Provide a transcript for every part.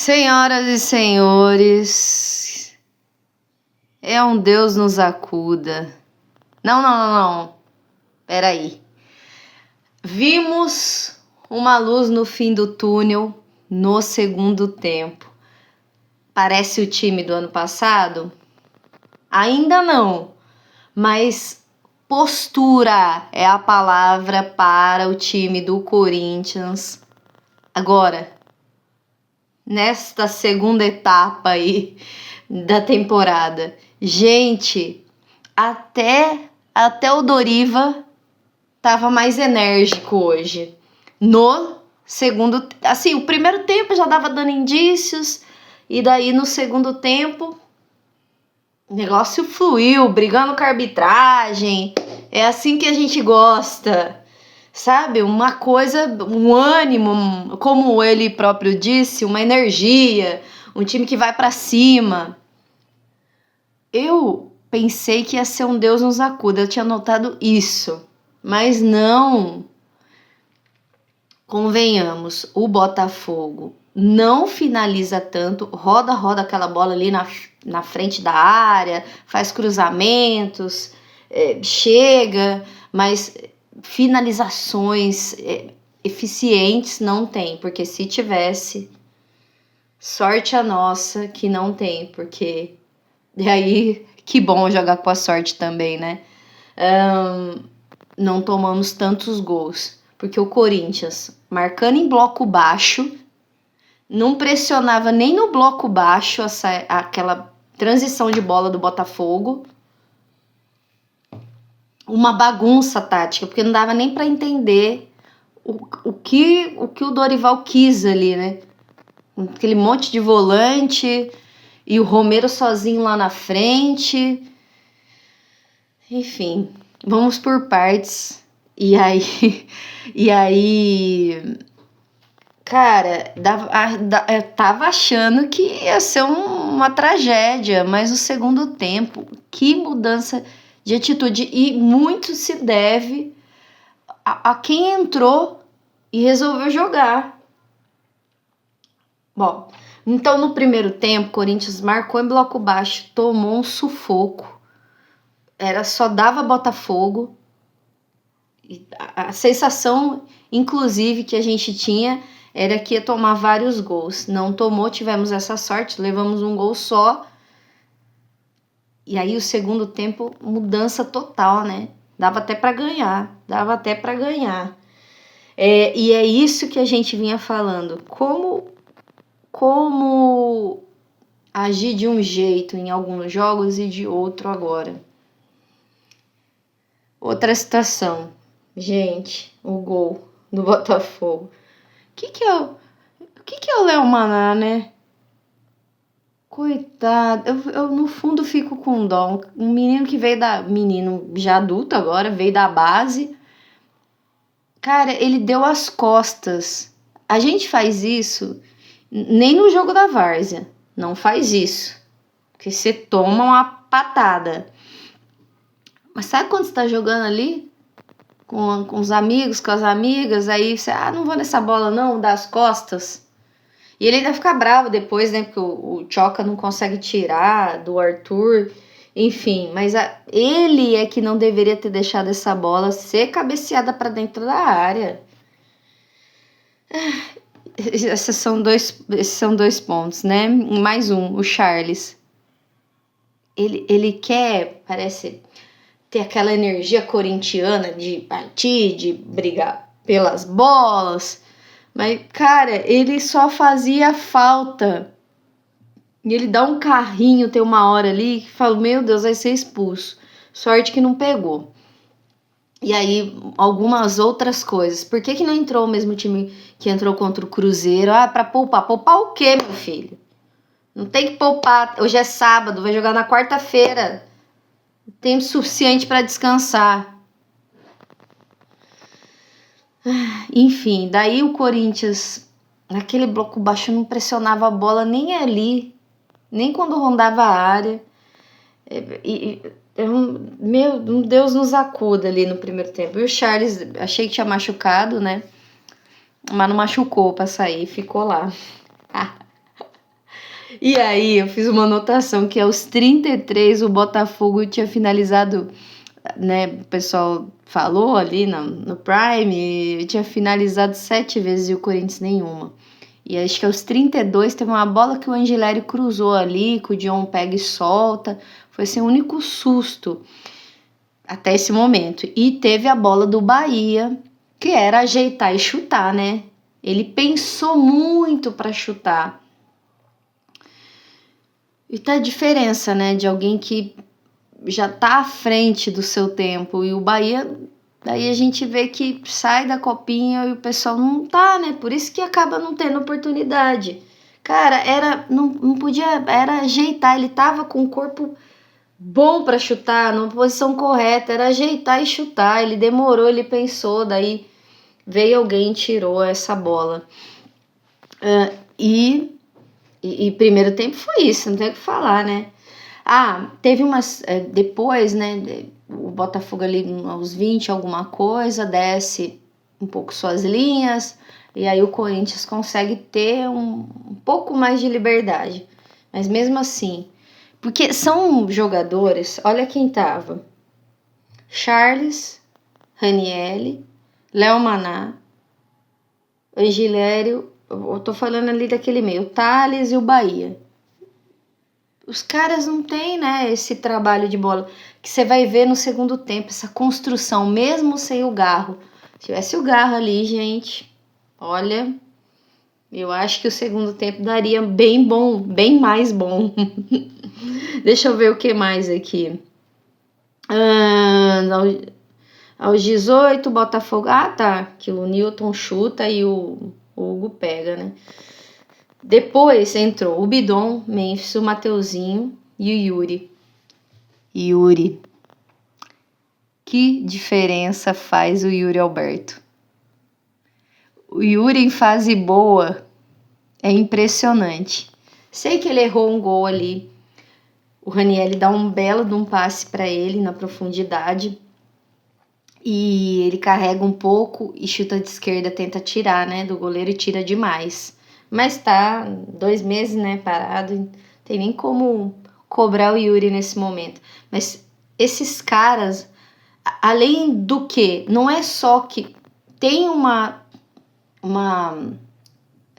Senhoras e senhores, é um Deus nos acuda. Não. Peraí. Vimos uma luz no fim do túnel no segundo tempo. Parece o time do ano passado? Ainda não, mas postura é a palavra para o time do Corinthians. Agora, nesta segunda etapa aí da temporada. Gente, até o Doriva tava mais enérgico hoje. No segundo, assim, o primeiro tempo já dava dando indícios, e daí no segundo tempo o negócio fluiu, brigando com a arbitragem. É assim que a gente gosta. Sabe, uma coisa, um ânimo, como ele próprio disse, uma energia, um time que vai pra cima. Eu pensei que ia ser um Deus nos acuda, eu tinha notado isso, mas não. Convenhamos, o Botafogo não finaliza tanto, roda aquela bola ali na frente da área, faz cruzamentos, chega, mas finalizações eficientes não tem, porque se tivesse, sorte a nossa que não tem, porque e aí que bom jogar com a sorte também, né? Não tomamos tantos gols, porque o Corinthians, marcando em bloco baixo, não pressionava nem no bloco baixo aquela transição de bola do Botafogo. Uma bagunça tática, porque não dava nem para entender o que o Dorival quis ali, né? Aquele monte de volante e o Romero sozinho lá na frente. Enfim, vamos por partes. E aí, cara, eu tava achando que ia ser uma tragédia, mas o segundo tempo, que mudança de atitude, e muito se deve a quem entrou e resolveu jogar. Bom, então no primeiro tempo, o Corinthians marcou em bloco baixo, tomou um sufoco, só dava Botafogo. A sensação, inclusive, que a gente tinha era que ia tomar vários gols. Não tomou, tivemos essa sorte, levamos um gol só. E aí o segundo tempo, mudança total, né? Dava até para ganhar. E é isso que a gente vinha falando. Como agir de um jeito em alguns jogos e de outro agora. Outra situação. Gente, o gol do Botafogo. O que é o Léo Maná, né? Coitado, eu no fundo fico com dó. Um menino que veio menino já adulto agora, veio da base. Cara, ele deu as costas. A gente faz isso nem no jogo da várzea. Não faz isso. Porque você toma uma patada. Mas sabe quando você tá jogando ali? Com os amigos, com as amigas, aí você, não vou nessa bola não, dá as costas. E ele ainda fica bravo depois, né, porque o Tchoca não consegue tirar do Arthur, enfim, mas ele é que não deveria ter deixado essa bola ser cabeceada para dentro da área. Esses são dois pontos, né, mais um, o Charles. Ele quer, parece, ter aquela energia corintiana de partir, de brigar pelas bolas. Mas, cara, ele só fazia falta. E ele dá um carrinho, tem uma hora ali, que fala, meu Deus, vai ser expulso. Sorte que não pegou. E aí, algumas outras coisas. Por que não entrou o mesmo time que entrou contra o Cruzeiro? Pra poupar. Poupar o quê, meu filho? Não tem que poupar. Hoje é sábado, vai jogar na quarta-feira. Tempo suficiente para descansar. Enfim, daí o Corinthians, naquele bloco baixo, não pressionava a bola nem ali, nem quando rondava a área. Meu Deus nos acuda ali no primeiro tempo. E o Charles, achei que tinha machucado, né? Mas não machucou para sair, ficou lá. E aí eu fiz uma anotação que aos 33 o Botafogo tinha finalizado, né? O pessoal falou ali no Prime, tinha finalizado 7 vezes e o Corinthians nenhuma. E acho que aos 32 teve uma bola que o Angileri cruzou ali, que o Dion pega e solta. Foi assim, o único susto até esse momento. E teve a bola do Bahia, que era ajeitar e chutar, né? Ele pensou muito para chutar. E tá a diferença, né, de alguém que já tá à frente do seu tempo. E o Bahia, daí a gente vê que sai da copinha e o pessoal não tá, né? Por isso que acaba não tendo oportunidade. Cara, não podia, era ajeitar, ele tava com o corpo bom para chutar, numa posição correta, era ajeitar e chutar. Ele demorou, ele pensou, daí veio alguém e tirou essa bola. E primeiro tempo foi isso, não tem o que falar, né? Teve umas. Depois, né? O Botafogo ali aos 20, alguma coisa, desce um pouco suas linhas, e aí o Corinthians consegue ter um pouco mais de liberdade. Mas mesmo assim, porque são jogadores, olha quem tava: Charles, Ranielli, Léo Maná, Angilério, eu tô falando ali daquele meio, o Thales e o Bahia. Os caras não têm, né, esse trabalho de bola que você vai ver no segundo tempo, essa construção, mesmo sem o Garro. Se tivesse o Garro ali, gente, olha, eu acho que o segundo tempo daria bem bom, bem mais bom. Deixa eu ver o que mais aqui. Aos 18, Botafogo. Tá, que o Newton chuta e o Hugo pega, né? Depois entrou o Bidon, Memphis, o Mateuzinho e o Yuri. Yuri. Que diferença faz o Yuri Alberto? O Yuri em fase boa é impressionante. Sei que ele errou um gol ali. O Ranieri dá um belo de um passe para ele na profundidade. E ele carrega um pouco e chuta de esquerda, tenta tirar, né, do goleiro e tira demais. Mas tá 2 meses, né, parado, não tem nem como cobrar o Yuri nesse momento. Mas esses caras, além do que, não é só que tem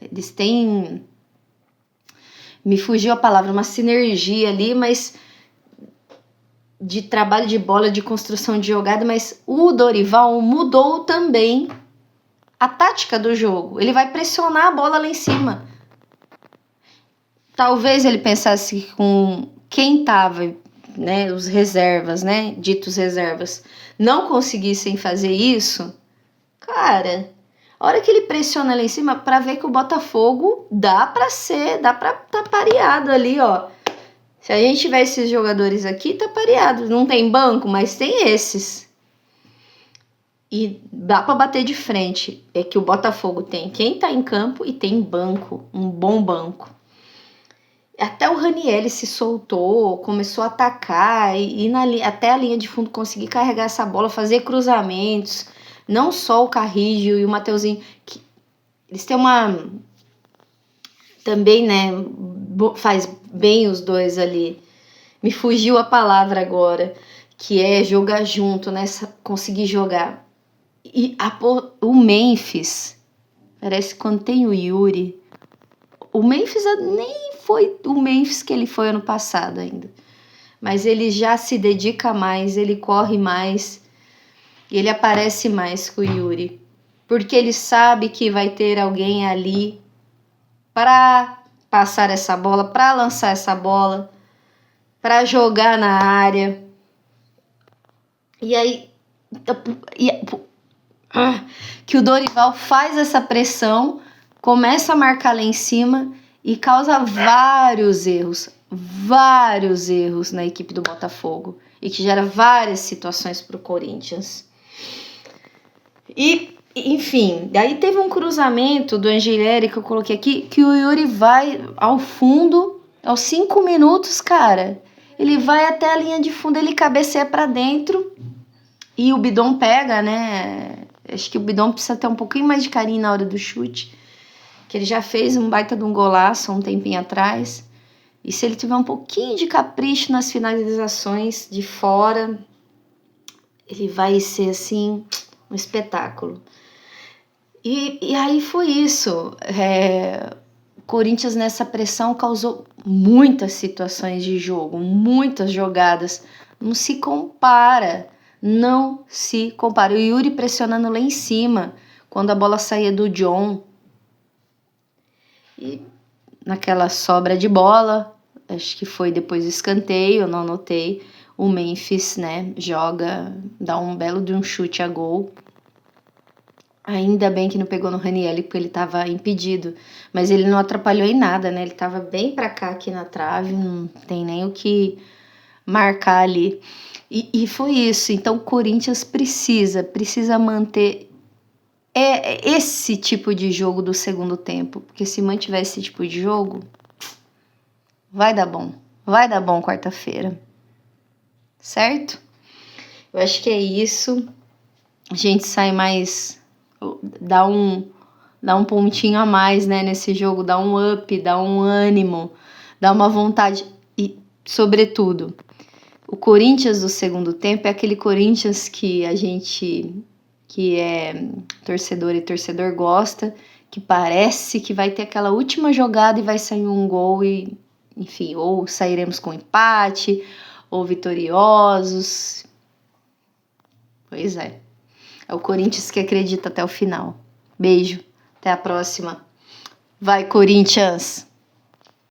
eles têm, me fugiu a palavra, uma sinergia ali, mas de trabalho de bola, de construção de jogada, mas o Dorival mudou também a tática do jogo. Ele vai pressionar a bola lá em cima. Talvez ele pensasse com quem tava, né, os reservas, né, ditos reservas, não conseguissem fazer isso. Cara, a hora que ele pressiona lá em cima, para ver que o Botafogo dá pra tá pareado ali, ó. Se a gente tiver esses jogadores aqui, tá pareado. Não tem banco, mas tem esses. E dá para bater de frente. É que o Botafogo tem quem tá em campo e tem banco, um bom banco. Até o Ranieri se soltou, começou a atacar e até a linha de fundo conseguir carregar essa bola, fazer cruzamentos. Não só o Carrillo e o Mateuzinho, que eles têm uma... Também, né, faz bem os dois ali. Me fugiu a palavra agora, que é jogar junto, né, conseguir jogar. E o Memphis, parece que quando tem o Yuri, o Memphis nem foi o Memphis que ele foi ano passado ainda, mas ele já se dedica mais, ele corre mais, e ele aparece mais com o Yuri, porque ele sabe que vai ter alguém ali para passar essa bola, para lançar essa bola, para jogar na área. E aí que o Dorival faz essa pressão, começa a marcar lá em cima e causa vários erros na equipe do Botafogo e que gera várias situações para o Corinthians. E, enfim, daí teve um cruzamento do Angileri que eu coloquei aqui, que o Yuri vai ao fundo, aos 5 minutos, cara, ele vai até a linha de fundo, ele cabeceia para dentro e o Bidon pega, né? Acho que o Bidon precisa ter um pouquinho mais de carinho na hora do chute, que ele já fez um baita de um golaço um tempinho atrás. E se ele tiver um pouquinho de capricho nas finalizações de fora, ele vai ser assim um espetáculo. E aí foi isso. O Corinthians nessa pressão causou muitas situações de jogo, muitas jogadas. Não se compara, não se compara. O Yuri pressionando lá em cima, quando a bola saía do John. E naquela sobra de bola, acho que foi depois do escanteio, eu não anotei, o Memphis, né, dá um belo de um chute a gol. Ainda bem que não pegou no Ranieri, porque ele estava impedido. Mas ele não atrapalhou em nada, né? Ele estava bem para cá aqui na trave, não tem nem o que marcar ali. E foi isso. Então o Corinthians precisa manter esse tipo de jogo do segundo tempo. Porque se mantiver esse tipo de jogo, vai dar bom. Vai dar bom quarta-feira. Certo? Eu acho que é isso. A gente sai mais... Dá um pontinho a mais, né, nesse jogo, dá um up, dá um ânimo, dá uma vontade. E, sobretudo, o Corinthians do segundo tempo é aquele Corinthians que a gente, que é torcedor e torcedor gosta, que parece que vai ter aquela última jogada e vai sair um gol e, enfim, ou sairemos com empate, ou vitoriosos. Pois é. É o Corinthians que acredita até o final. Beijo. Até a próxima. Vai, Corinthians!